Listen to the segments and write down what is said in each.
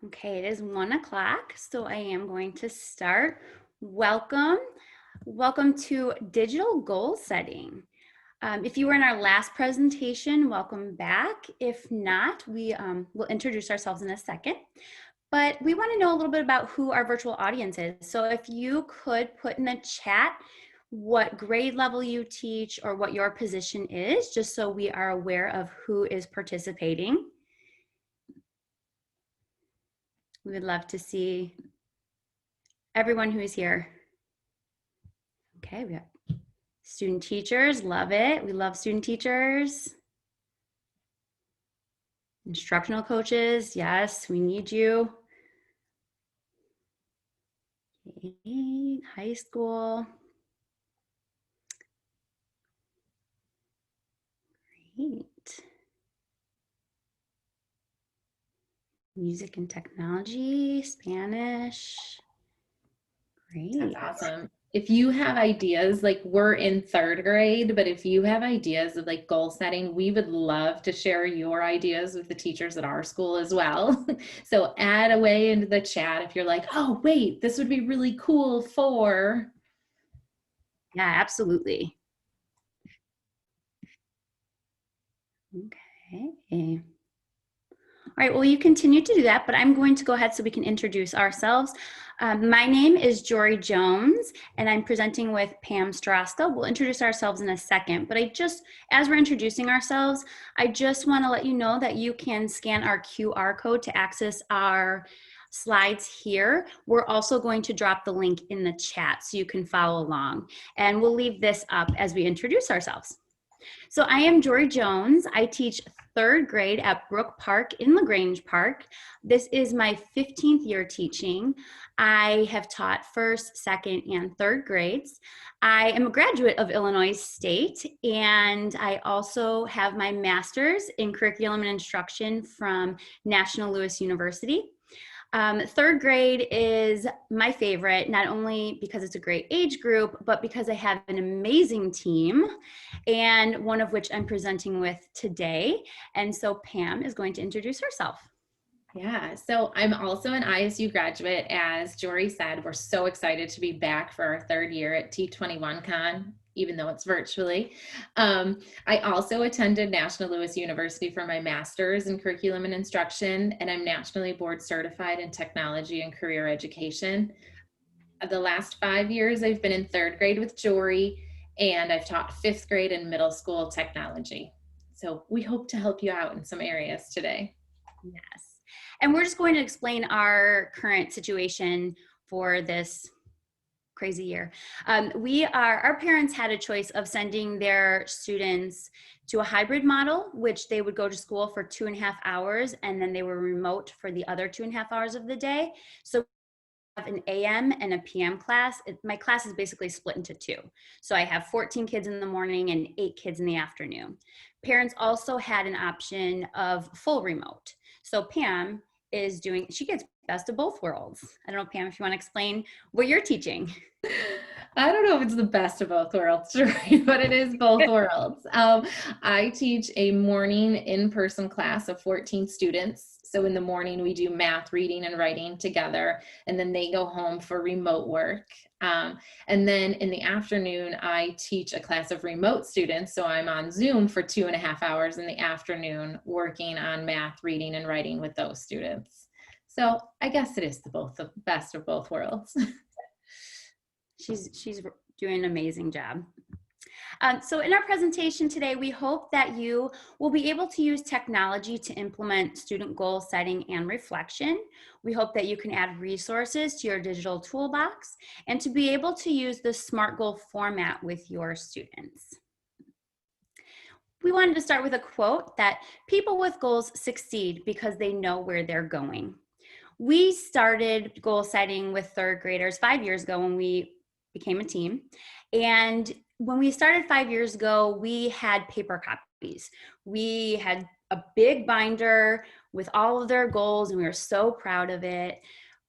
Okay, it is 1 o'clock, so I am going to start. Welcome. Welcome to digital goal setting. If you were in our last presentation, welcome back. If not, we will introduce ourselves in a second. But we want to know a little bit about who our virtual audience is. So if you could put in the chat what grade level you teach or what your position is, just so we are aware of who is participating. We would love to see everyone who is here. Okay, we got student teachers, love it. We love student teachers. Instructional coaches, yes, we need you. Okay, high school. Great. Music and technology, Spanish. Great. That's awesome. If you have ideas, like we're in 3rd grade, but if you have ideas of like goal setting, we would love to share your ideas with the teachers at our school as well. So add away into the chat if you're like, oh, wait, this would be really cool for. Yeah, absolutely. Okay. All right, well, you continue to do that, but I'm going to go ahead so we can introduce ourselves. My name is Jory Jones, and I'm presenting with Pam Starostka. We'll introduce ourselves in a second, but as we're introducing ourselves, I just want to let you know that you can scan our QR code to access our slides here. We're also going to drop the link in the chat so you can follow along, and we'll leave this up as we introduce ourselves. So I am Jory Jones. I teach 3rd grade at Brook Park in LaGrange Park. This is my 15th year teaching. I have taught 1st, 2nd, and 3rd grades. I am a graduate of Illinois State, and I also have my master's in curriculum and instruction from National Louis University. 3rd grade is my favorite, not only because it's a great age group, but because I have an amazing team, and one of which I'm presenting with today. And so Pam is going to introduce herself. Yeah, so I'm also an ISU graduate. As Jory said, we're so excited to be back for our 3rd year at T21Con, even though it's virtually. I also attended National Louis University for my master's in curriculum and instruction, and I'm nationally board certified in technology and career education. The last 5 years, I've been in 3rd grade with Jory, and I've taught 5th grade and middle school technology. So we hope to help you out in some areas today. Yes. And we're just going to explain our current situation for this crazy year. Our parents had a choice of sending their students to a hybrid model, which they would go to school for 2.5 hours, and then they were remote for the other 2.5 hours of the day. So we have an AM and a PM class. My class is basically split into 2. So I have 14 kids in the morning and 8 kids in the afternoon. Parents also had an option of full remote. So Pam she gets best of both worlds. I don't know, Pam, if you want to explain what you're teaching. I don't know if it's the best of both worlds, but it is both worlds. I teach a morning in-person class of 14 students. So in the morning, we do math, reading, and writing together, and then they go home for remote work. And then in the afternoon, I teach a class of remote students. So I'm on Zoom for 2.5 hours in the afternoon, working on math, reading, and writing with those students. So I guess it is the best of both worlds. She's doing an amazing job. So in our presentation today, we hope that you will be able to use technology to implement student goal setting and reflection. We hope that you can add resources to your digital toolbox and to be able to use the SMART goal format with your students. We wanted to start with a quote that people with goals succeed because they know where they're going. We started goal setting with 3rd graders 5 years ago when we became a team. And when we started 5 years ago, we had paper copies. We had a big binder with all of their goals, and we were so proud of it.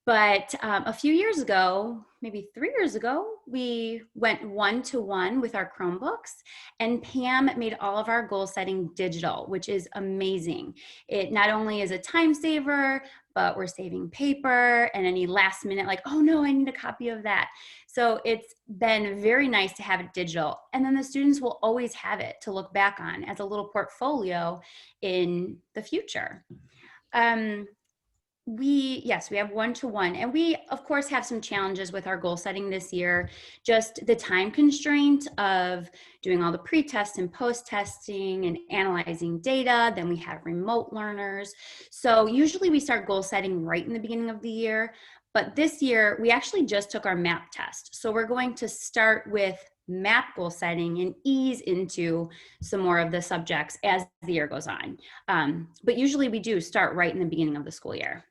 But a few years ago, maybe 3 years ago, we went one-to-one with our Chromebooks, and Pam made all of our goal setting digital, which is amazing. It not only is a time saver, but we're saving paper and any last minute, like, oh no, I need a copy of that. So it's been very nice to have it digital. And then the students will always have it to look back on as a little portfolio in the future. Um, yes, we have one-to-one, and we of course have some challenges with our goal setting this year. Just the time constraint of doing all the pre-test and post-testing and analyzing data. Then we have remote learners. So usually we start goal setting right in the beginning of the year, but this year we actually just took our MAP test. So we're going to start with MAP goal setting and ease into some more of the subjects as the year goes on. But usually we do start right in the beginning of the school year.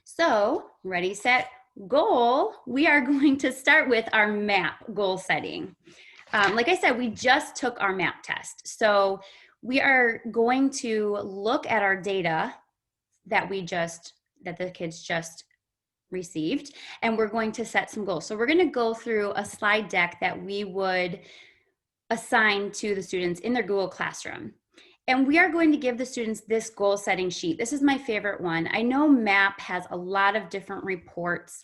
So, ready, set, goal. We are going to start with our MAP goal setting. Like I said, we just took our MAP test. So, we are going to look at our data that the kids just received, and we're going to set some goals. So, we're going to go through a slide deck that we would assign to the students in their Google Classroom. And we are going to give the students this goal setting sheet. This is my favorite one. I know MAP has a lot of different reports,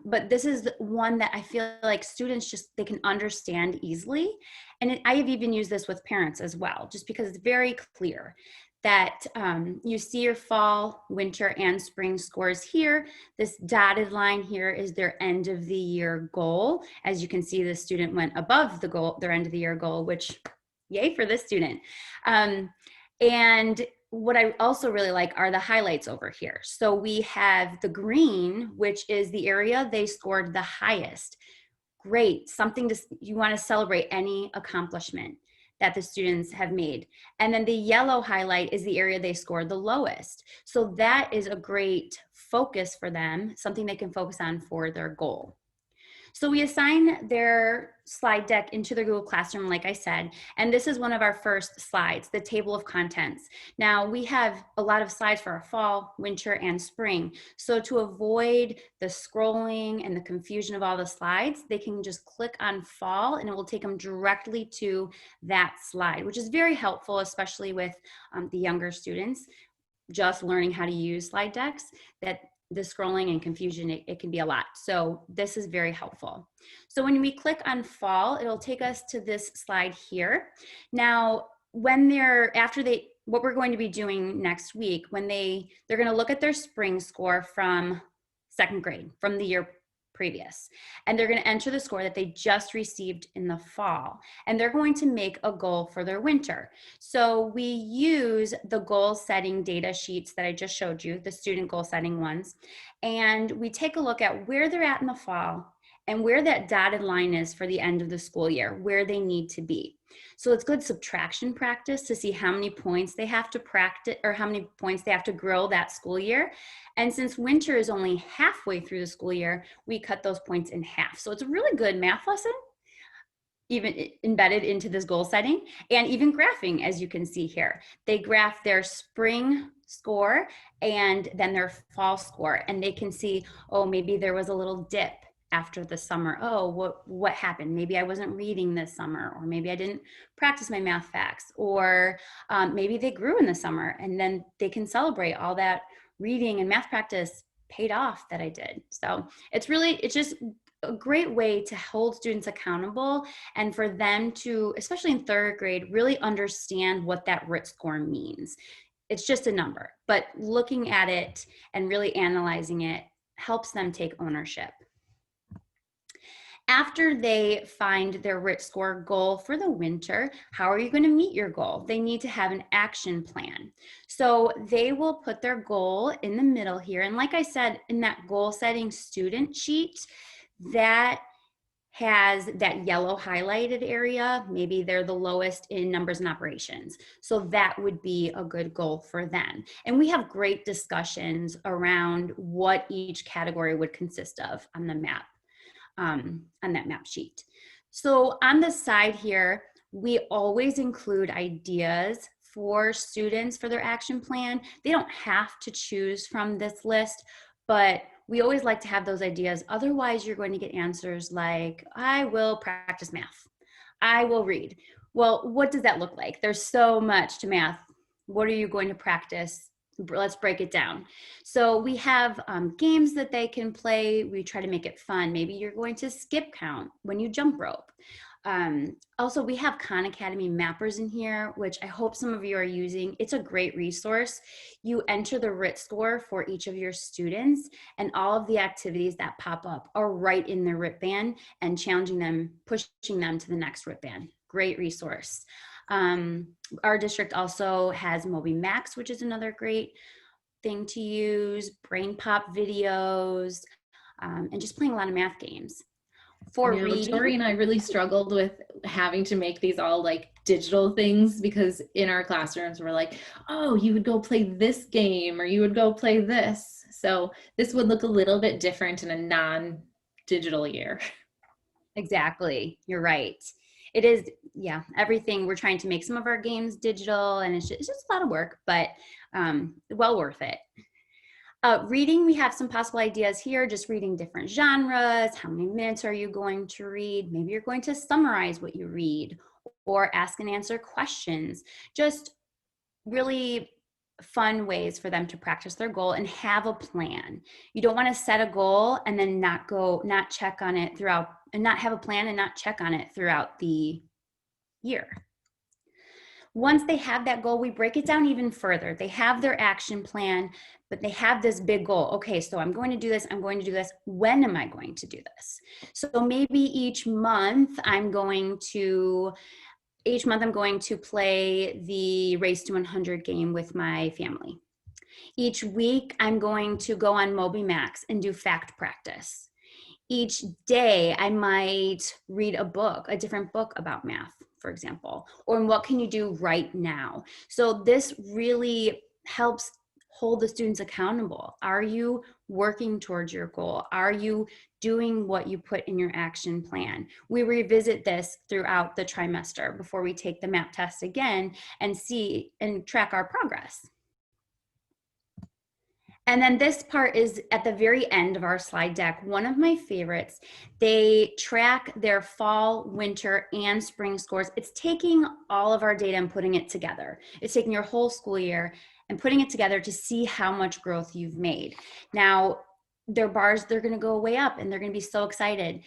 but this is one that I feel like students they can understand easily. And I have even used this with parents as well, just because it's very clear that you see your fall, winter, and spring scores here. This dotted line here is their end of the year goal. As you can see, the student went above the goal, their end of the year goal, which yay for this student. And what I also really like are the highlights over here. So we have the green, which is the area they scored the highest. Great, you want to celebrate any accomplishment that the students have made. And then the yellow highlight is the area they scored the lowest. So that is a great focus for them, something they can focus on for their goal. So we assign their slide deck into their Google Classroom, like I said, and this is one of our first slides, the table of contents. Now we have a lot of slides for our fall, winter, and spring. So to avoid the scrolling and the confusion of all the slides, they can just click on fall and it will take them directly to that slide, which is very helpful, especially with the younger students just learning how to use slide decks. That the scrolling and confusion, it can be a lot. So this is very helpful. So when we click on fall, it'll take us to this slide here. Now, what we're going to be doing next week, they're going to look at their spring score from second grade, from the year previous, and they're going to enter the score that they just received in the fall, and they're going to make a goal for their winter. So we use the goal setting data sheets that I just showed you, the student goal setting ones, and we take a look at where they're at in the fall and where that dotted line is for the end of the school year, where they need to be. So it's good subtraction practice to see how many points they have to practice or how many points they have to grow that school year. And since winter is only halfway through the school year, we cut those points in half. So it's a really good math lesson, even embedded into this goal setting, and even graphing, as you can see here. They graph their spring score and then their fall score, and they can see, oh, maybe there was a little dip after the summer. Oh, what happened? Maybe I wasn't reading this summer, or maybe I didn't practice my math facts, or maybe they grew in the summer, and then they can celebrate all that reading and math practice paid off that I did. So it's just a great way to hold students accountable and for them to, especially in third grade, really understand what that RIT score means. It's just a number, but looking at it and really analyzing it helps them take ownership. After they find their RIT score goal for the winter, how are you going to meet your goal? They need to have an action plan. So they will put their goal in the middle here. And like I said, in that goal setting student sheet, that has that yellow highlighted area. Maybe they're the lowest in numbers and operations. So that would be a good goal for them. And we have great discussions around what each category would consist of on the map. On that map sheet. So on the side here, we always include ideas for students for their action plan. They don't have to choose from this list, but we always like to have those ideas. Otherwise, you're going to get answers like, I will practice math. I will read. Well, what does that look like? There's so much to math. What are you going to practice? Let's break it down. So we have games that they can play. We try to make it fun. Maybe you're going to skip count when you jump rope. Also, we have Khan Academy mappers in here, which I hope some of you are using. It's a great resource. You enter the RIT score for each of your students, and all of the activities that pop up are right in the RIT band and challenging them, pushing them to the next RIT band. Great resource. Our district also has Moby Max, which is another great thing to use, brain pop videos, and just playing a lot of math games. I For know Jory reading, and I really struggled with having to make these all like digital things because in our classrooms we're like, oh, you would go play this game or you would go play this. So this would look a little bit different in a non-digital year. exactly, you're right. It is, yeah, everything. We're trying to make some of our games digital, and it's just a lot of work, but well worth it. Reading, we have some possible ideas here, just reading different genres. How many minutes are you going to read? Maybe you're going to summarize what you read or ask and answer questions. Just really fun ways for them to practice their goal and have a plan. You don't want to set a goal and then not check on it throughout, and not have a plan and not check on it throughout the year. Once they have that goal, we break it down even further. They have their action plan, but they have this big goal. Okay, so I'm going to do this. I'm going to do this. When am I going to do this? So maybe each month I'm going to play the Race to 100 game with my family. Each week I'm going to go on Moby Max and do fact practice. Each day I might read a book, a different book about math, for example, or what can you do right now? So this really helps hold the students accountable. Are you working towards your goal? Are you doing what you put in your action plan? We revisit this throughout the trimester before we take the MAP test again and see and track our progress. And then this part is at the very end of our slide deck, one of my favorites. They track their fall, winter, and spring scores. It's taking all of our data and putting it together. It's taking your whole school year and putting it together to see how much growth you've made. Now, their bars, they're gonna go way up and they're gonna be so excited.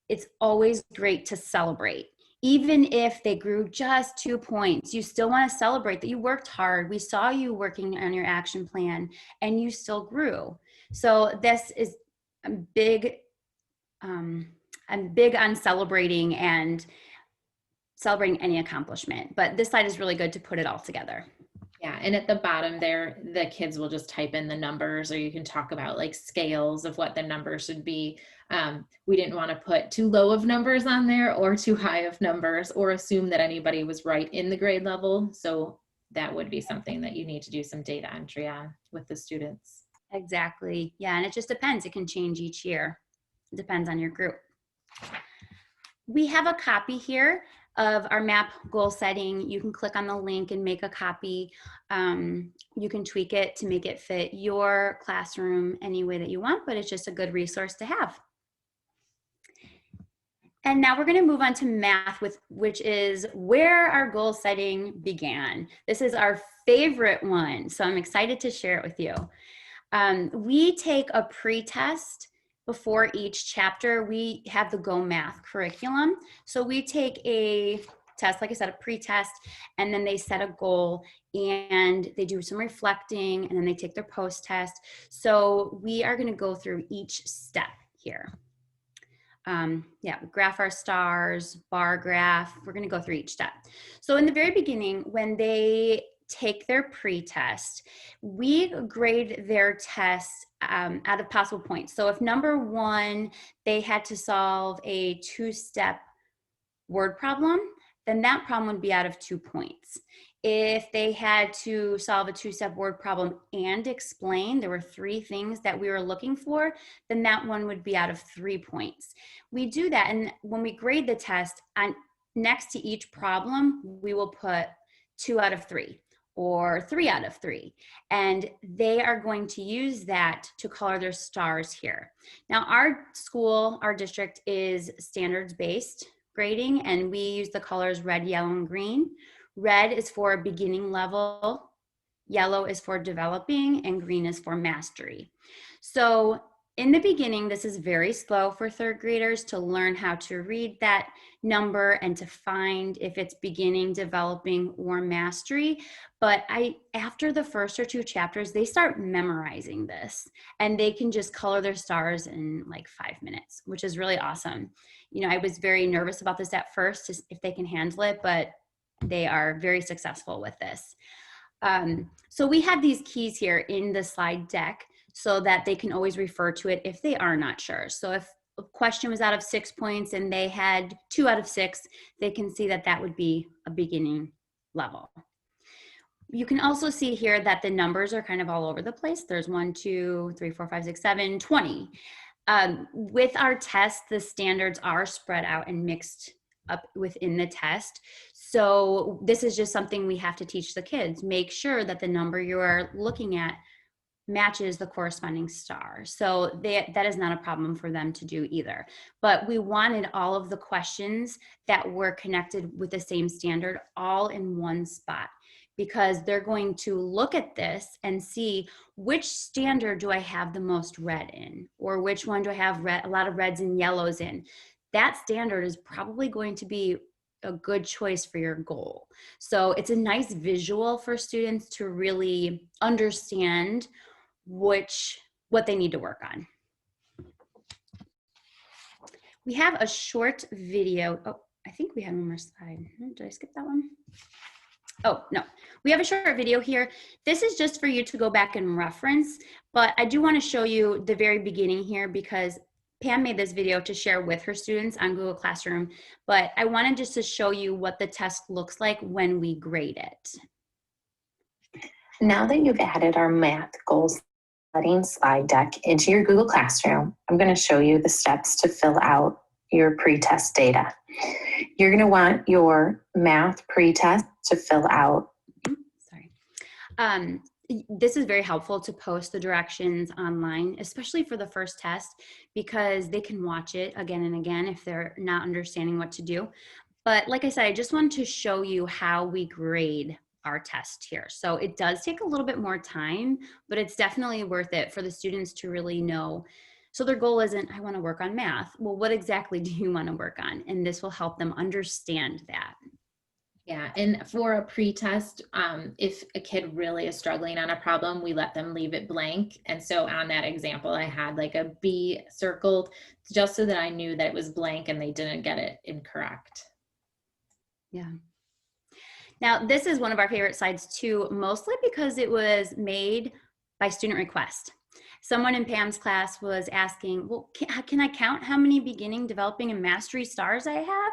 It's always great to celebrate. Even if they grew just 2 points, you still want to celebrate that you worked hard. We saw you working on your action plan and you still grew. So this is big. I'm big on celebrating and celebrating any accomplishment, but this slide is really good to put it all together. Yeah, and at the bottom there, the kids will just type in the numbers, or you can talk about like scales of what the numbers should be. We didn't want to put too low of numbers on there or too high of numbers or assume that anybody was right in the grade level. So that would be something that you need to do some data entry on with the students. Exactly. Yeah, and it just depends. It can change each year. It depends on your group. We have a copy here of our MAP goal setting. You can click on the link and make a copy. You can tweak it to make it fit your classroom any way that you want, but it's just a good resource to have. And now we're going to move on to math, which is where our goal setting began. This is our favorite one, so I'm excited to share it with you. We take a pre-test before each chapter. We have the Go Math curriculum. So we take a test, like I said, a pre-test, and then they set a goal and they do some reflecting and then they take their post-test. So we are going to go through each step here. Yeah, graph our stars, bar graph. We're going to go through each step. So in the very beginning, when they take their pre-test, we grade their test out of possible points. So if number one, they had to solve a two-step word problem, then that problem would be out of 2 points. If they had to solve a two-step word problem and explain, there were 3 things that we were looking for, then that one would be out of 3 points. We do that, and when we grade the test, next to each problem, we will put 2 out of 3. or 3 out of 3. And they are going to use that to color their stars here. Now, our school, our district is standards-based grading, and we use the colors red, yellow, and green. Red is for beginning level, yellow is for developing, and green is for mastery. So in the beginning, this is very slow for third graders to learn how to read that number and to find if it's beginning, developing, or mastery. But after the first or 2 chapters, they start memorizing this and they can just color their stars in like 5 minutes, which is really awesome. You know, I was very nervous about this at first, if they can handle it, but they are very successful with this. So we have these keys here in the slide deck so that they can always refer to it if they are not sure. So if a question was out of 6 points and they had 2 out of 6, they can see that that would be a beginning level. You can also see here that the numbers are kind of all over the place. There's 1, 2, 3, 4, 5, 6, 7, 20. With our test, the standards are spread out and mixed up within the test. So this is just something we have to teach the kids. Make sure that the number you are looking at matches the corresponding star. So that is not a problem for them to do either. But we wanted all of the questions that were connected with the same standard all in one spot, because they're going to look at this and see which standard do I have the most red in, or which one do I have a lot of reds and yellows in. That standard is probably going to be a good choice for your goal. So it's a nice visual for students to really understand what they need to work on. We have a short video. Oh, I think we had one more slide. Did I skip that one? Oh, no. We have a short video here. This is just for you to go back and reference, but I do want to show you the very beginning here because Pam made this video to share with her students on Google Classroom, but I wanted just to show you what the test looks like when we grade it. Now that you've added our math goals setting slide deck into your Google Classroom, I'm going to show you the steps to fill out your pre-test data. You're going to want your math pre-test to fill out. This is very helpful to post the directions online, especially for the first test, because they can watch it again and again if they're not understanding what to do. But like I said, I just wanted to show you how we grade our test here. So it does take a little bit more time, but it's definitely worth it for the students to really know. So their goal isn't, I want to work on math. Well, what exactly do you want to work on? And this will help them understand that. Yeah, and for a pre-test, if a kid really is struggling on a problem, we let them leave it blank. And so on that example, I had like a B circled just so that I knew that it was blank and they didn't get it incorrect. Yeah. Now, this is one of our favorite slides too, mostly because it was made by student request. Someone in Pam's class was asking, well, can I count how many beginning, developing, and mastery stars I have?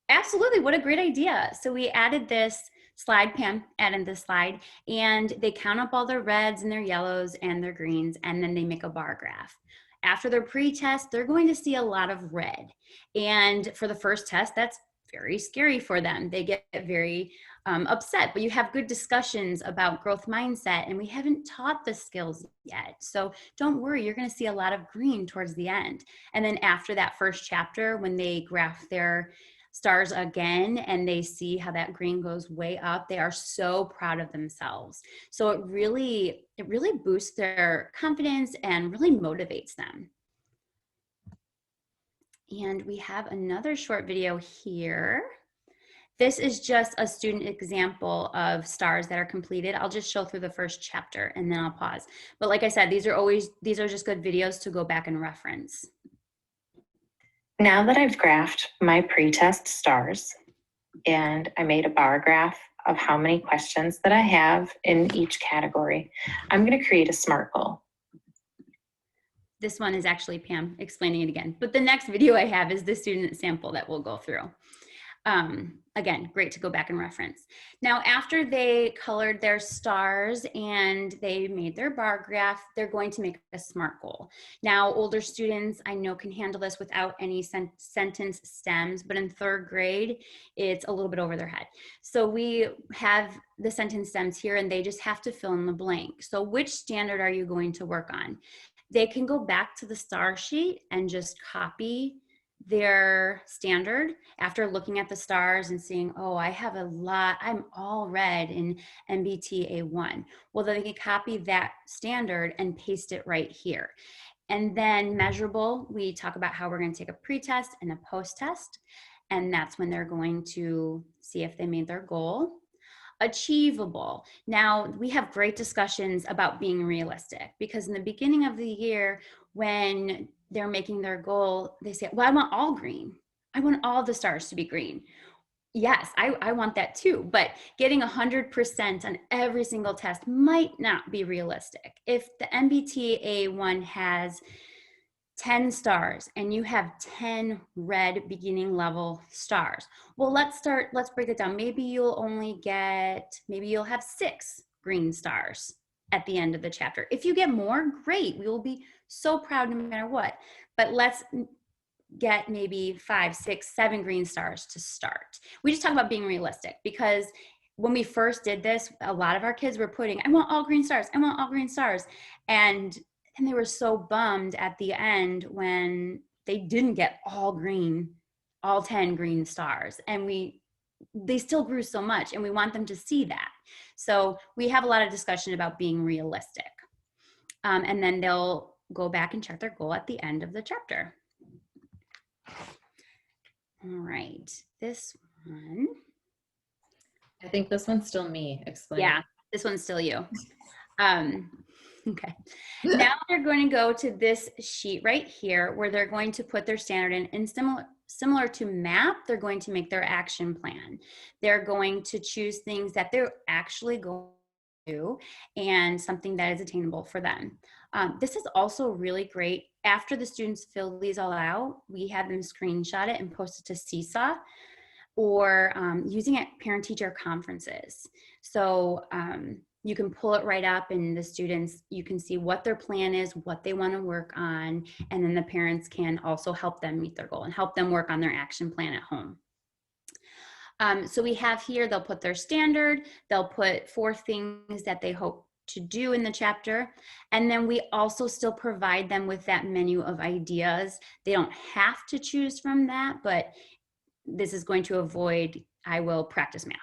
Absolutely, what a great idea. So we added this slide, Pam added this slide, and they count up all their reds and their yellows and their greens, and then they make a bar graph. After their pre-test, they're going to see a lot of red. And for the first test, that's very scary for them. They get very upset, but you have good discussions about growth mindset, and we haven't taught the skills yet. So don't worry, you're gonna see a lot of green towards the end. And then after that first chapter, when they graph their stars again and they see how that green goes way up, they are so proud of themselves. So it really boosts their confidence and really motivates them. And we have another short video here. This is just a student example of stars that are completed. I'll just show through the first chapter and then I'll pause. But like I said, these are just good videos to go back and reference. Now that I've graphed my pre-test stars and I made a bar graph of how many questions that I have in each category, I'm going to create a SMART goal. This one is actually Pam explaining it again, but the next video I have is the student sample that we'll go through. Again, great to go back and reference. Now, after they colored their stars and they made their bar graph, they're going to make a SMART goal. Now, older students I know can handle this without any sentence stems, but in third grade, it's a little bit over their head. So we have the sentence stems here and they just have to fill in the blank. So which standard are you going to work on? They can go back to the star sheet and just copy their standard after looking at the stars and seeing, oh, I have a lot, I'm all red in MBTA 1. Well, then they can copy that standard and paste it right here. And then measurable, we talk about how we're going to take a pre-test and a post-test. And that's when they're going to see if they made their goal. Achievable. Now, we have great discussions about being realistic because in the beginning of the year, when they're making their goal, they say, well, I want all green. I want all the stars to be green. Yes, I want that too, but getting 100% on every single test might not be realistic. If the MBTA 1 has 10 stars and you have 10 red beginning level stars, well, let's break it down. Maybe you'll have 6 green stars at the end of the chapter. If you get more, great. We will be so proud no matter what. But let's get maybe 5, 6, 7 green stars to start. We just talk about being realistic because when we first did this, a lot of our kids were putting, I want all green stars. I want all green stars. And they were so bummed at the end when they didn't get all green, all 10 green stars. And they still grew so much and we want them to see that. So we have a lot of discussion about being realistic. And then they'll go back and check their goal at the end of the chapter. All right, this one. I think this one's still me. Explain. Yeah, this one's still you. Okay. Now they're going to go to this sheet right here where they're going to put their standard in. And similar to MAP, they're going to make their action plan. They're going to choose things that they're actually going to do and something that is attainable for them. This is also really great. After the students fill these all out, we have them screenshot it and post it to Seesaw or using it at parent-teacher conferences. So you can pull it right up and the students, you can see what their plan is, what they want to work on, and then the parents can also help them meet their goal and help them work on their action plan at home. So we have here, they'll put their standard, they'll put 4 things that they hope to do in the chapter. And then we also still provide them with that menu of ideas. They don't have to choose from that, but this is going to avoid, I will practice math.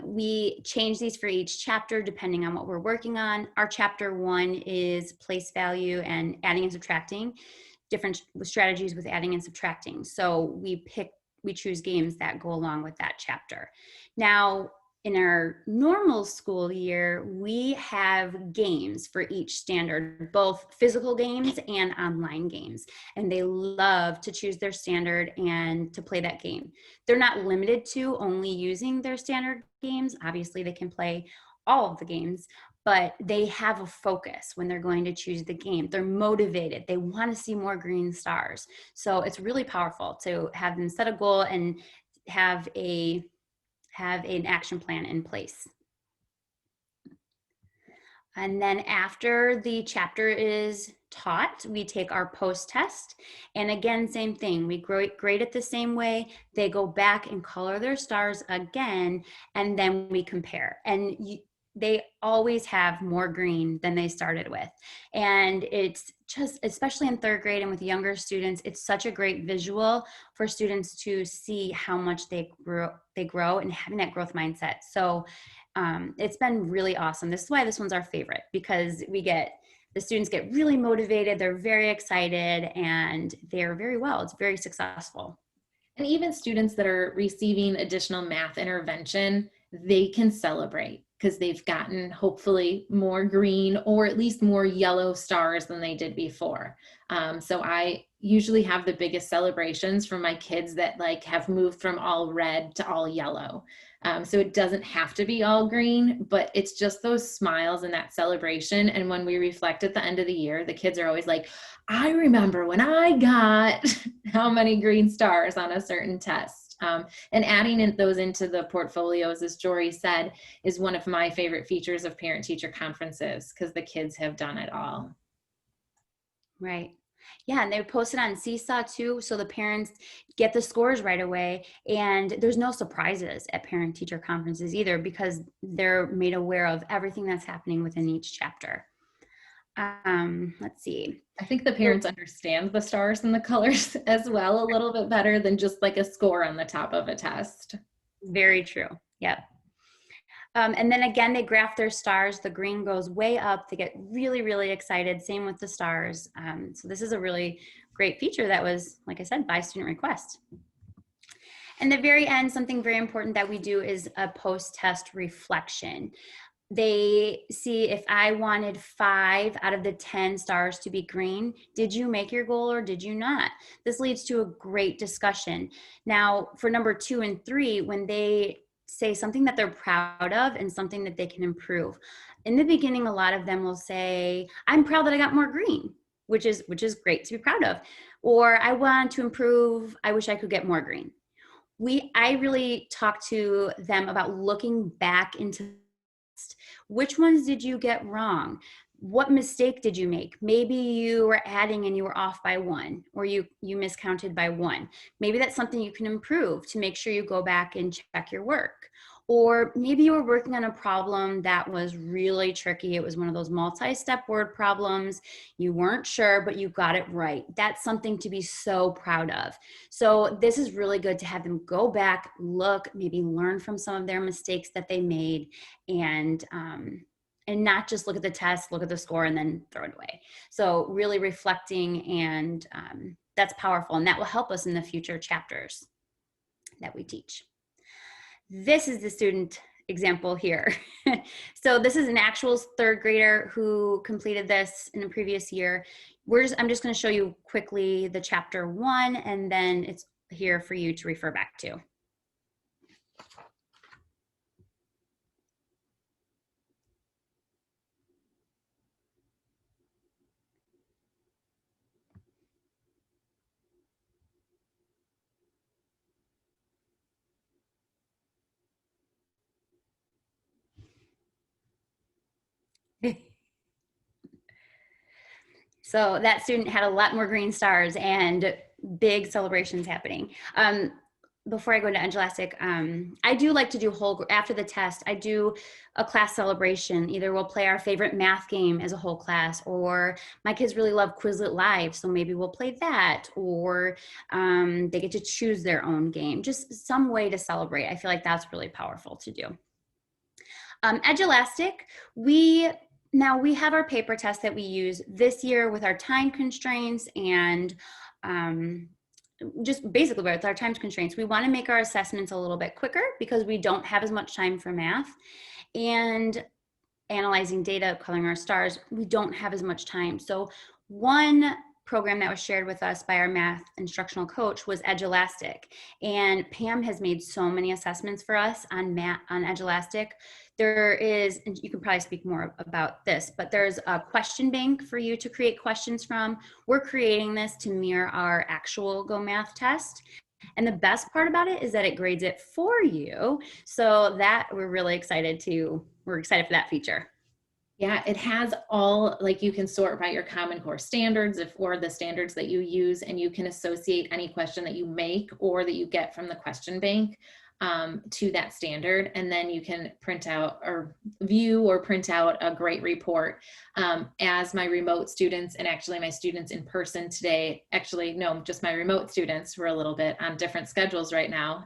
We change these for each chapter depending on what we're working on. Our chapter 1 is place value and adding and subtracting, different strategies with adding and subtracting. So we choose games that go along with that chapter. Now, in our normal school year, we have games for each standard, both physical games and online games. And they love to choose their standard and to play that game. They're not limited to only using their standard games. Obviously, they can play all of the games, but they have a focus when they're going to choose the game. They're motivated. They want to see more green stars. So it's really powerful to have them set a goal and have an action plan in place. And then after the chapter is taught, we take our post-test. And again, same thing, we grade it the same way. They go back and color their stars again, and then we compare. And they always have more green than they started with. And it's just, especially in third grade and with younger students, it's such a great visual for students to see how much they grow and having that growth mindset. So it's been really awesome. This is why this one's our favorite, because the students get really motivated, they're very excited, and they're it's very successful. And even students that are receiving additional math intervention, they can celebrate because they've gotten hopefully more green or at least more yellow stars than they did before. So I usually have the biggest celebrations for my kids that have moved from all red to all yellow. So it doesn't have to be all green, but it's just those smiles and that celebration. And when we reflect at the end of the year, the kids are always like, I remember when I got how many green stars on a certain test. And adding those into the portfolios, as Jory said, is one of my favorite features of parent-teacher conferences, because the kids have done it all. Right. Yeah, and they post it on Seesaw too, so the parents get the scores right away. And there's no surprises at parent-teacher conferences either, because they're made aware of everything that's happening within each chapter. Let's see. I think the parents understand the stars and the colors as well a little bit better than just like a score on the top of a test. Very true. Yep. And then again, they graph their stars. The green goes way up. They get really, really excited. Same with the stars. So this is a really great feature that was, like I said, by student request. And the very end, something very important that we do is a post-test reflection. They see if I wanted 5 out of the 10 stars to be green, did you make your goal or did you not? This leads to a great discussion. Now, for number 2 and 3, when they say something that they're proud of and something that they can improve. In the beginning, a lot of them will say, I'm proud that I got more green, which is great to be proud of. Or I want to improve, I wish I could get more green. I really talk to them about looking back into which ones did you get wrong? What mistake did you make? Maybe you were adding and you were off by 1, or you miscounted by 1. Maybe that's something you can improve to make sure you go back and check your work. Or maybe you were working on a problem that was really tricky. It was one of those multi-step word problems. You weren't sure, but you got it right. That's something to be so proud of. So this is really good to have them go back, look, maybe learn from some of their mistakes that they made, and not just look at the test, look at the score, and then throw it away. So really reflecting, and that's powerful, and that will help us in the future chapters that we teach. This is the student example here. So this is an actual 3rd grader who completed this in a previous year. I'm just going to show you quickly the chapter 1, and then it's here for you to refer back to. So that student had a lot more green stars and big celebrations happening. Before I go into Angelastic, I do like to do after the test, I do a class celebration. Either we'll play our favorite math game as a whole class, or my kids really love Quizlet Live, so maybe we'll play that, or they get to choose their own game. Just some way to celebrate. I feel like that's really powerful to do. Edulastic, now we have our paper test that we use this year with our time constraints, and just basically with our time constraints, we want to make our assessments a little bit quicker because we don't have as much time for math, and analyzing data, coloring our stars, we don't have as much time. So one program that was shared with us by our math instructional coach was Edulastic, and Pam has made so many assessments for us on Edulastic. There is, and you can probably speak more about this, but there's a question bank for you to create questions from. We're creating this to mirror our actual Go Math test. And the best part about it is that it grades it for you. So that we're excited for that feature. Yeah, it has all, like, you can sort by your Common Core standards or the standards that you use, and you can associate any question that you make or that you get from the question bank to that standard. And then you can print out or view or print out a great report. As my remote students, and actually my students in person today, actually, no, just my remote students, we're a little bit on different schedules right now.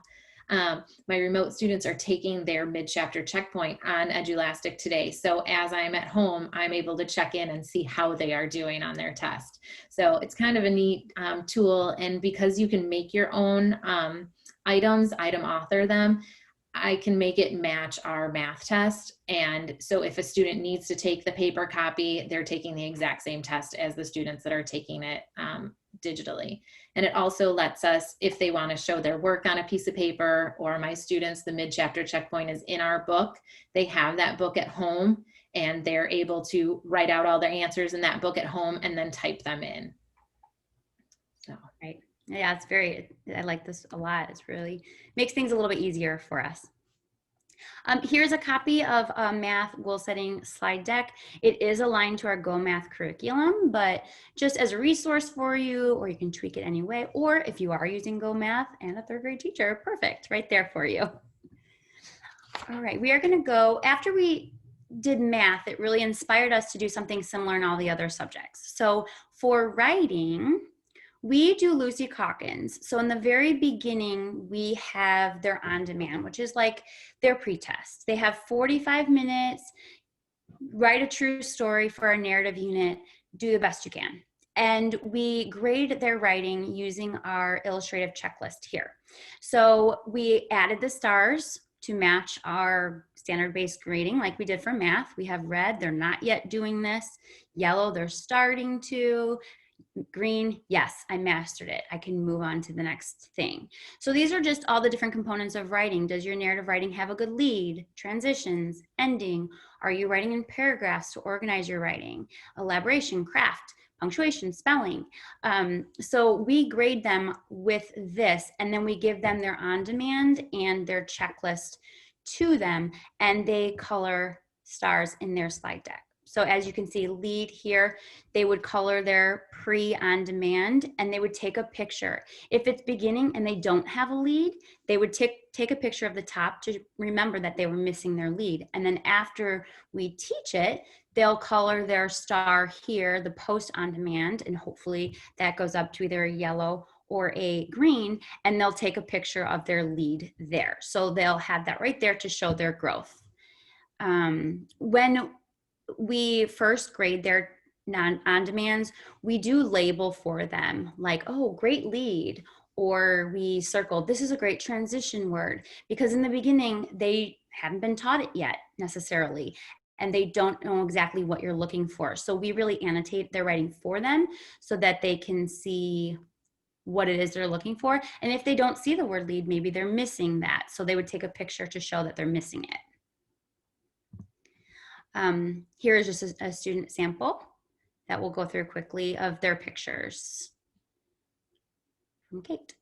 My remote students are taking their mid-chapter checkpoint on Edulastic today. So as I'm at home, I'm able to check in and see how they are doing on their test. So it's kind of a neat tool. And because you can make your own item author them, I can make it match our math test. And so if a student needs to take the paper copy, they're taking the exact same test as the students that are taking it digitally. And it also lets us, if they want to show their work on a piece of paper, or my students, the mid-chapter checkpoint is in our book, they have that book at home and they're able to write out all their answers in that book at home and then type them in. So. Right. Yeah, I like this a lot. It's really makes things a little bit easier for us. Here's a copy of a math goal setting slide deck. It is aligned to our Go Math curriculum, but just as a resource for you, or you can tweak it anyway, or if you are using Go Math and a third grade teacher, perfect, right there for you. All right, we are gonna go, after we did math, it really inspired us to do something similar in all the other subjects. So for writing, we do Lucy Calkins. So in the very beginning, we have their on-demand, which is like their pretest. They have 45 minutes, write a true story for our narrative unit, do the best you can. And we grade their writing using our illustrative checklist here. So we added the stars to match our standard-based grading like we did for math. We have red, they're not yet doing this. Yellow, they're starting to. Green, yes, I mastered it. I can move on to the next thing. So these are just all the different components of writing. Does your narrative writing have a good lead, transitions, ending? Are you writing in paragraphs to organize your writing? Elaboration, craft, punctuation, spelling. So we grade them with this, and then we give them their on-demand and their checklist to them, and they color stars in their slide deck. So as you can see, lead here, they would color their pre-on-demand and they would take a picture. If it's beginning and they don't have a lead, they would take a picture of the top to remember that they were missing their lead. And then after we teach it, they'll color their star here, the post-on-demand, and hopefully that goes up to either a yellow or a green, and they'll take a picture of their lead there. So they'll have that right there to show their growth. When we first grade their on-demands, we do label for them like, oh, great lead, or we circle, this is a great transition word, because in the beginning, they haven't been taught it yet necessarily, and they don't know exactly what you're looking for. So we really annotate their writing for them so that they can see what it is they're looking for. And if they don't see the word lead, maybe they're missing that. So they would take a picture to show that they're missing it. Here is just a student sample that we'll go through quickly of their pictures from Kate.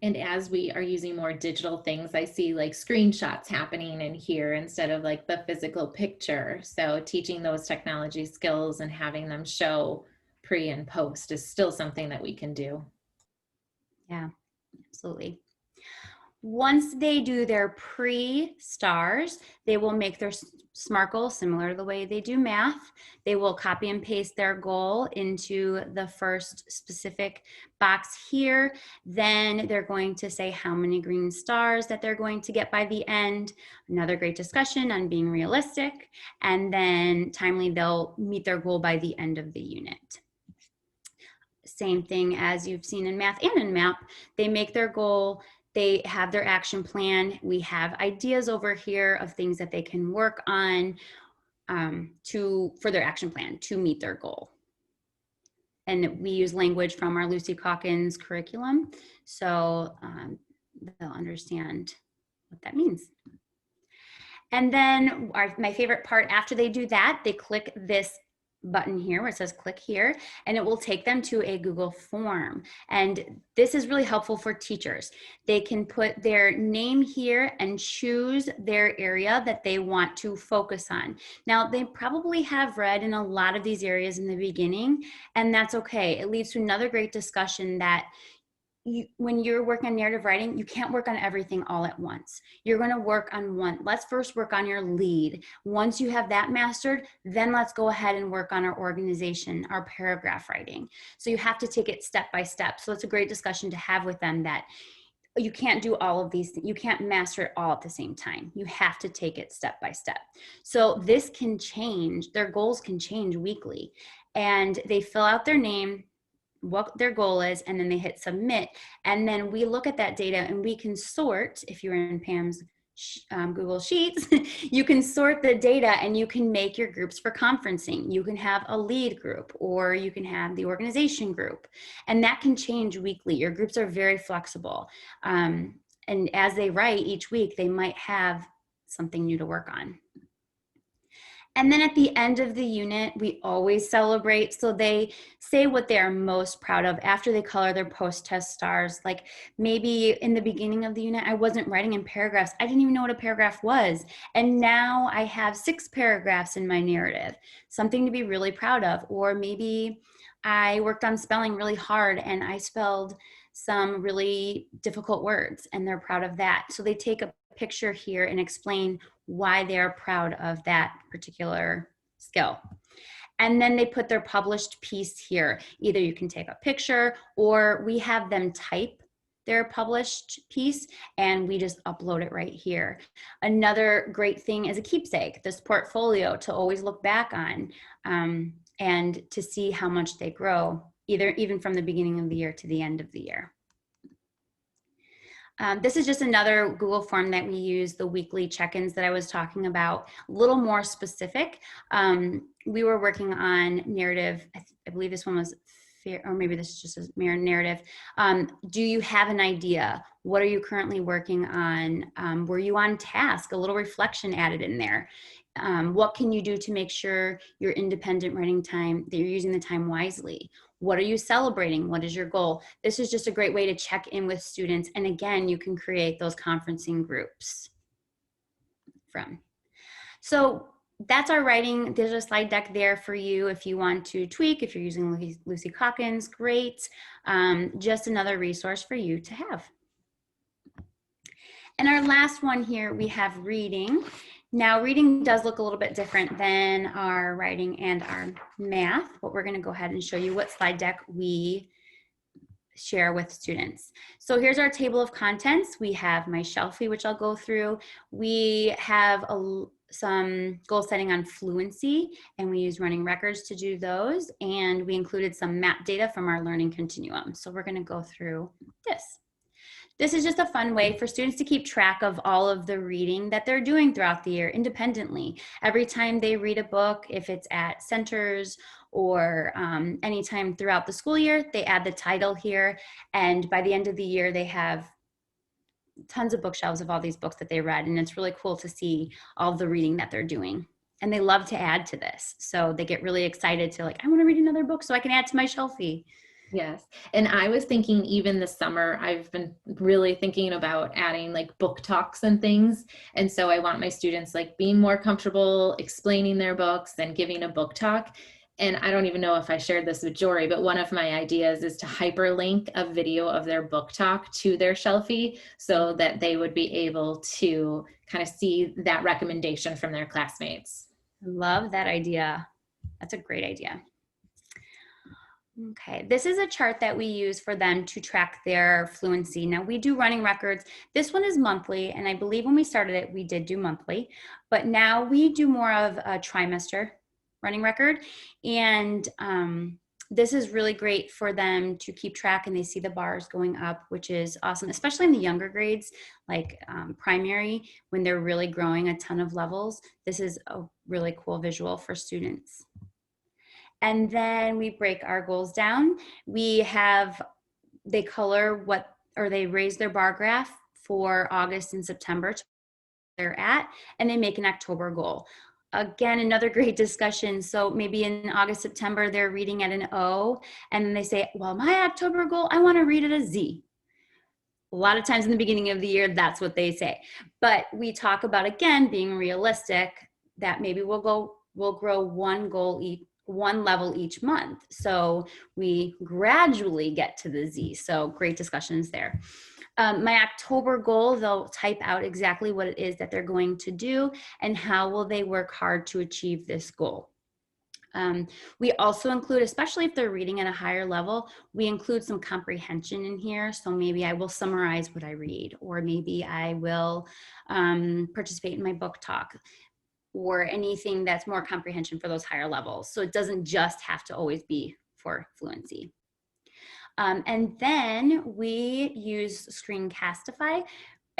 And as we are using more digital things, I see like screenshots happening in here instead of like the physical picture. So teaching those technology skills and having them show pre and post is still something that we can do. Yeah, absolutely. Once they do their pre-stars, they will make their SMART goal similar to the way they do math. They will copy and paste their goal into the first specific box here. Then they're going to say how many green stars that they're going to get by the end. Another great discussion on being realistic. And then timely, they'll meet their goal by the end of the unit. Same thing as you've seen in math and in MAP. They make their goal, they have their action plan. We have ideas over here of things that they can work on for their action plan to meet their goal. And we use language from our Lucy Calkins curriculum, so they'll understand what that means. And then my favorite part, after they do that, they click this button here where it says click here, and it will take them to a Google form. And this is really helpful for teachers. They can put their name here and choose their area that they want to focus on. Now, they probably have read in a lot of these areas in the beginning, and that's okay. It leads to another great discussion that when you're working on narrative writing, you can't work on everything all at once. You're going to work on one. Let's first work on your lead. Once you have that mastered, then let's go ahead and work on our organization, our paragraph writing. So you have to take it step by step. So it's a great discussion to have with them that you can't do all of these things. You can't master it all at the same time. You have to take it step by step. So this can change. Their goals can change weekly. And they fill out their name, what their goal is, and then they hit submit. And then we look at that data and we can sort, if you're in Pam's Google Sheets, you can sort the data and you can make your groups for conferencing. You can have a lead group or you can have the organization group, and that can change weekly. Your groups are very flexible. And And as they write each week, they might have something new to work on. And then at the end of the unit, we always celebrate. So they say what they are most proud of after they color their post-test stars. Like maybe in the beginning of the unit, I wasn't writing in paragraphs. I didn't even know what a paragraph was. And now I have 6 paragraphs in my narrative, something to be really proud of. Or maybe I worked on spelling really hard and I spelled some really difficult words and they're proud of that. So they take a picture here and explain why they're proud of that particular skill. And then they put their published piece here. Either you can take a picture or we have them type their published piece and we just upload it right here. Another great thing is a keepsake, this portfolio to always look back on and to see how much they grow, even from the beginning of the year to the end of the year. This is just another Google form that we use, the weekly check-ins that I was talking about, a little more specific. We were working on narrative, I believe this one was fair, or maybe this is just a mere narrative. Do you have an idea? What are you currently working on? Were you on task? A little reflection added in there. What can you do to make sure your independent writing time, that you're using the time wisely? What are you celebrating? What is your goal? This is just a great way to check in with students. And again, you can create those conferencing groups from. So that's our writing. There's a slide deck there for you if you want to tweak. If you're using Lucy Calkins, great. Just another resource for you to have. And our last one here, we have reading. Now, reading does look a little bit different than our writing and our math, but we're going to go ahead and show you what slide deck we share with students. So here's our table of contents. We have my shelfie, which I'll go through. We have some goal setting on fluency, and we use running records to do those. And we included some map data from our learning continuum. So we're going to go through this. This is just a fun way for students to keep track of all of the reading that they're doing throughout the year independently. Every time they read a book, if it's at centers or anytime throughout the school year, they add the title here. And by the end of the year, they have tons of bookshelves of all these books that they read. And it's really cool to see all the reading that they're doing. And they love to add to this. So they get really excited to like, I want to read another book so I can add to my shelfie. Yes. And I was thinking even this summer, I've been really thinking about adding like book talks and things. And so I want my students like being more comfortable explaining their books and giving a book talk. And I don't even know if I shared this with Jory, but one of my ideas is to hyperlink a video of their book talk to their shelfie so that they would be able to kind of see that recommendation from their classmates. Love that idea. That's a great idea. Okay, this is a chart that we use for them to track their fluency. Now we do running records. This one is monthly, and I believe when we started it, we did do monthly, but now we do more of a trimester running record. And this is really great for them to keep track, and they see the bars going up, which is awesome, especially in the younger grades, like primary, when they're really growing a ton of levels. This is a really cool visual for students. And then we break our goals down. They color they raise their bar graph for August and September to where they're at, and they make an October goal. Again, another great discussion. So maybe in August, September, they're reading at an O, and then they say, well, my October goal, I want to read at a Z. A lot of times in the beginning of the year, that's what they say. But we talk about, again, being realistic, that maybe we'll grow one level each month. So we gradually get to the Z. So great discussions there. My October goal, they'll type out exactly what it is that they're going to do and how will they work hard to achieve this goal. We also include, especially if they're reading at a higher level, we include some comprehension in here. So maybe I will summarize what I read, or maybe I will participate in my book talk, or anything that's more comprehension for those higher levels. So it doesn't just have to always be for fluency. And then we use Screencastify,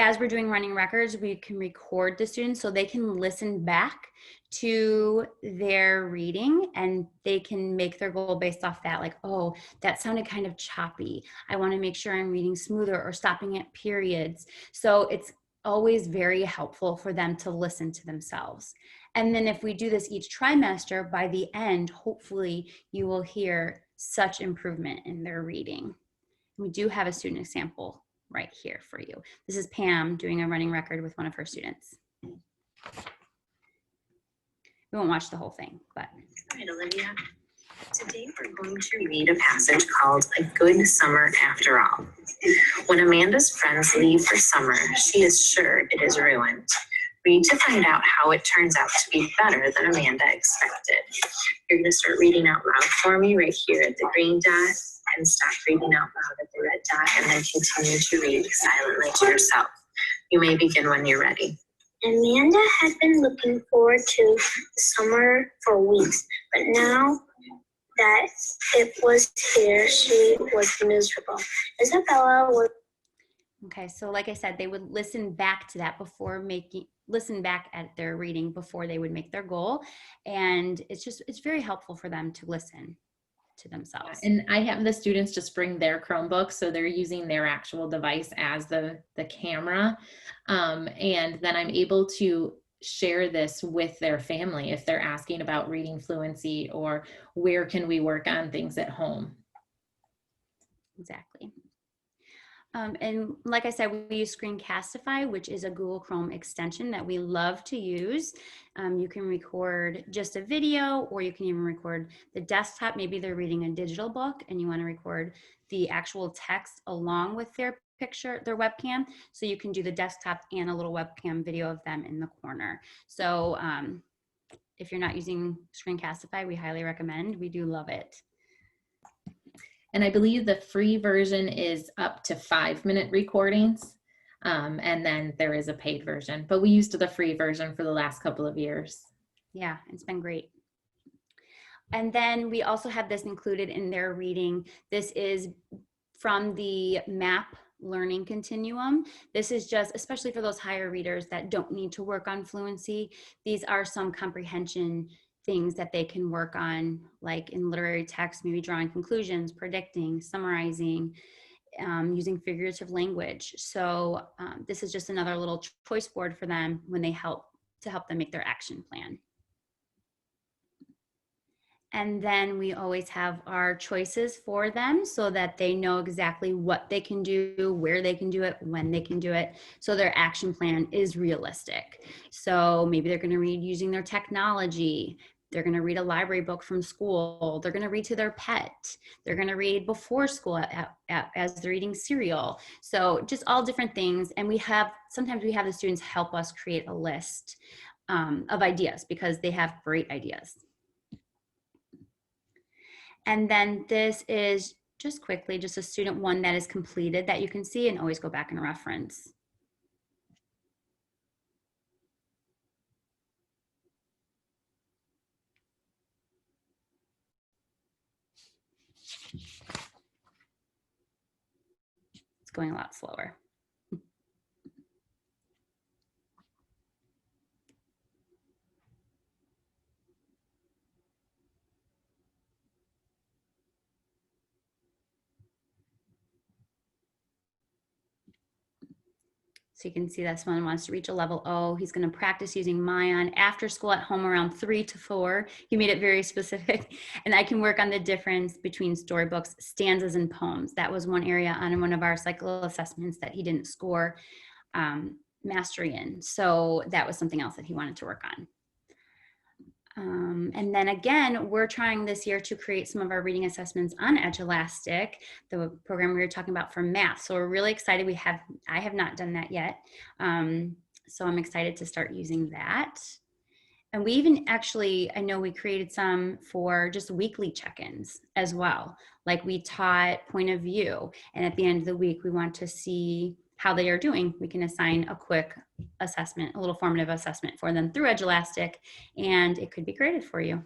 as we're doing running records, we can record the students so they can listen back to their reading and they can make their goal based off that. Like, oh, that sounded kind of choppy. I want to make sure I'm reading smoother or stopping at periods. So it's always very helpful for them to listen to themselves. And then if we do this each trimester, by the end, hopefully you will hear such improvement in their reading. We do have a student example right here for you. This is Pam doing a running record with one of her students. We won't watch the whole thing, but. All right, Olivia. Today we're going to read a passage called A Good Summer After All. When Amanda's friends leave for summer, she is sure it is ruined. Read to find out how it turns out to be better than Amanda expected. You're going to start reading out loud for me right here at the green dot, and stop reading out loud at the red dot, and then continue to read silently to yourself. You may begin when you're ready. Amanda had been looking forward to the summer for weeks, but now that it was here, she was miserable. Isabella was. Okay, so like I said, they would listen back to that listen back at their reading before they would make their goal. And it's very helpful for them to listen to themselves. And I have the students just bring their Chromebook, so they're using their actual device as the camera. And then I'm able to share this with their family if they're asking about reading fluency or where can we work on things at home. Exactly. And like I said, we use Screencastify, which is a Google Chrome extension that we love to use. You can record just a video, or you can even record the desktop. Maybe they're reading a digital book and you want to record the actual text along with their picture, their webcam. So you can do the desktop and a little webcam video of them in the corner. So if you're not using Screencastify, we highly recommend. We do love it. And I believe the free version is up to 5-minute recordings. And then there is a paid version, but we used the free version for the last couple of years. Yeah, it's been great. And then we also have this included in their reading. This is from the MAP learning continuum. This is just, especially for those higher readers that don't need to work on fluency, these are some comprehension things that they can work on, like in literary text, maybe drawing conclusions, predicting, summarizing, using figurative language. So this is just another little choice board for them when they help them make their action plan. And then we always have our choices for them so that they know exactly what they can do, where they can do it, when they can do it. So their action plan is realistic. So maybe they're going to read using their technology. They're going to read a library book from school. They're going to read to their pet. They're going to read before school as they're eating cereal. So just all different things. And sometimes we have the students help us create a list of ideas because they have great ideas. And then this is just quickly, just a student one that is completed that you can see and always go back and reference. It's going a lot slower. So you can see this one wants to reach a level O. He's going to practice using Mayan after school at home around 3 to 4. He made it very specific. And I can work on the difference between storybooks, stanzas, and poems. That was one area on one of our cycle assessments that he didn't score mastery in. So that was something else that he wanted to work on. And then again, we're trying this year to create some of our reading assessments on Edulastic, the program we were talking about for math. So we're really excited. I have not done that yet. So I'm excited to start using that. And we even actually, I know we created some for just weekly check-ins as well. Like we taught point of view, and at the end of the week, we want to see how they are doing. We can assign a quick assessment, a little formative assessment for them through Edulastic, and it could be graded for you.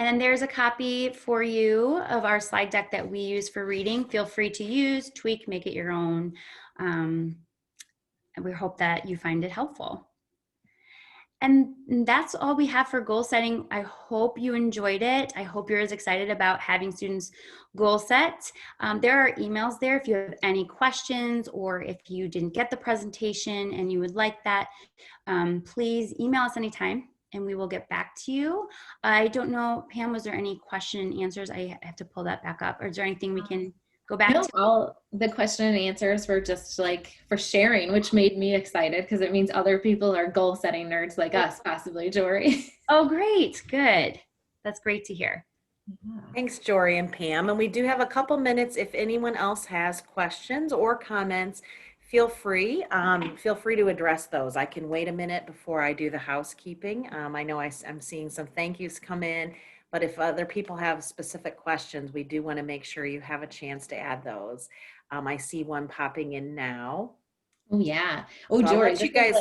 And then there's a copy for you of our slide deck that we use for reading. Feel free to use, tweak, make it your own. And we hope that you find it helpful. And that's all we have for goal setting. I hope you enjoyed it. I hope you're as excited about having students goal set. There are emails there if you have any questions, or if you didn't get the presentation and you would like that, please email us anytime and we will get back to you. I don't know, Pam, was there any question and answers? I have to pull that back up. Or is there anything we can go back No, to? all the question and answers were just like for sharing, which made me excited because it means other people are goal setting nerds like us, possibly, Jory. Oh, great. Good. That's great to hear. Thanks, Jory and Pam. And we do have a couple minutes. If anyone else has questions or comments, feel free to address those. I can wait a minute before I do the housekeeping. I know I'm seeing some thank yous come in, but if other people have specific questions, we do want to make sure you have a chance to add those. I see one popping in now. Oh yeah. Oh, So Jory,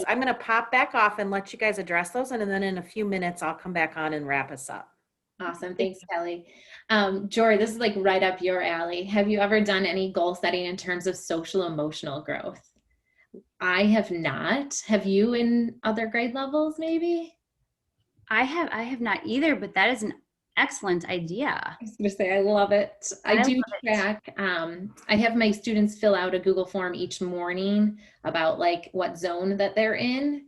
I'm going to pop back off and let you guys address those. And then in a few minutes, I'll come back on and wrap us up. awesome. Thanks, Kelly. Jory, this is like right up your alley. Have you ever done any goal setting in terms of social emotional growth? I have not. Have you in other grade levels, maybe? I have not either, but that is an excellent idea. I was going to say, I love it. I do track. I have my students fill out a Google form each morning about like what zone that they're in,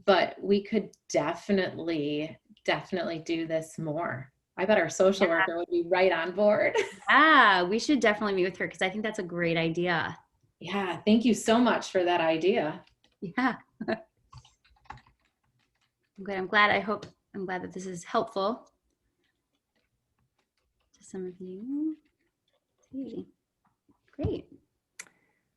but we could definitely do this more. I bet our social worker would be right on board. Yeah, we should definitely meet with her because I think that's a great idea. Yeah, thank you so much for that idea. Yeah. Good. I'm glad that this is helpful to some of you. Great.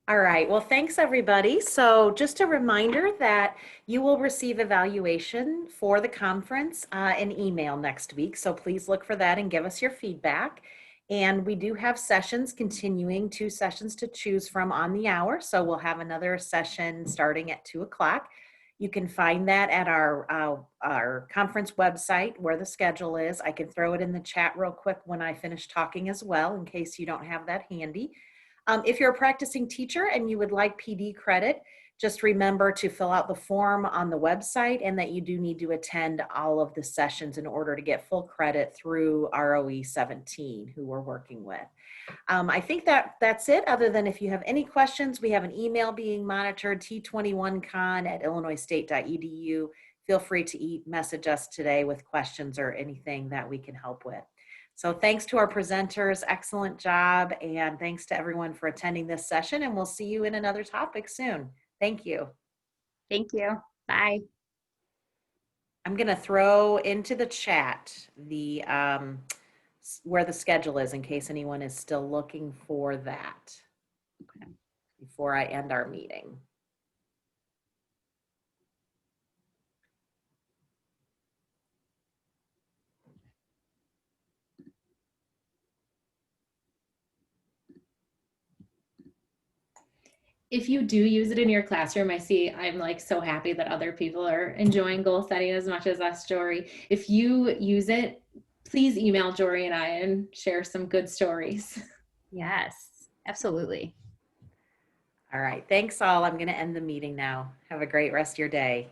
All right, well, thanks everybody. So just a reminder that you will receive evaluation for the conference in email next week. So please look for that and give us your feedback. And we do have sessions continuing, 2 sessions to choose from on the hour. So we'll have another session starting at 2 o'clock. You can find that at our conference website where the schedule is. I can throw it in the chat real quick when I finish talking as well, in case you don't have that handy. If you're a practicing teacher and you would like PD credit, just remember to fill out the form on the website and that you do need to attend all of the sessions in order to get full credit through ROE 17, who we're working with. I think that's it, other than if you have any questions, we have an email being monitored, T21Con@illinoisstate.edu. Feel free to message us today with questions or anything that we can help with. So thanks to our presenters, excellent job, and thanks to everyone for attending this session, and we'll see you in another topic soon. Thank you. Thank you. Bye. I'm going to throw into the chat the where the schedule is in case anyone is still looking for that before I end our meeting. If you do use it in your classroom, I'm like so happy that other people are enjoying goal setting as much as us, Jory. If you use it, please email Jory and I and share some good stories. Yes, absolutely. All right, thanks all. I'm going to end the meeting now. Have a great rest of your day.